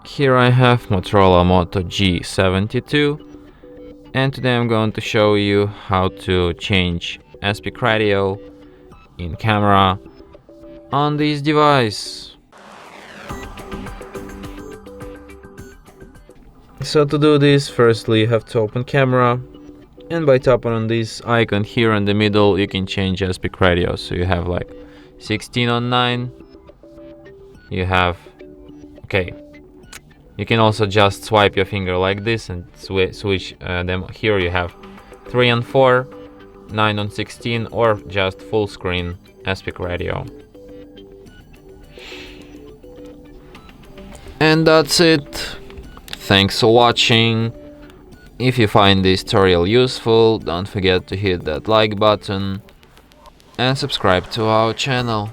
Here I have Motorola Moto G72, and today I'm going to show you how to change aspect ratio in camera on this device. So to do this, firstly you have to open camera, and by tapping on this icon here in the middle you can change aspect ratio. So you have like 16:9, you have, okay, you can also just swipe your finger like this and switch them. Here you have 3:4, 9:16, or just full screen aspect ratio. And that's it. Thanks for watching. If you find this tutorial useful, don't forget to hit that like button and subscribe to our channel.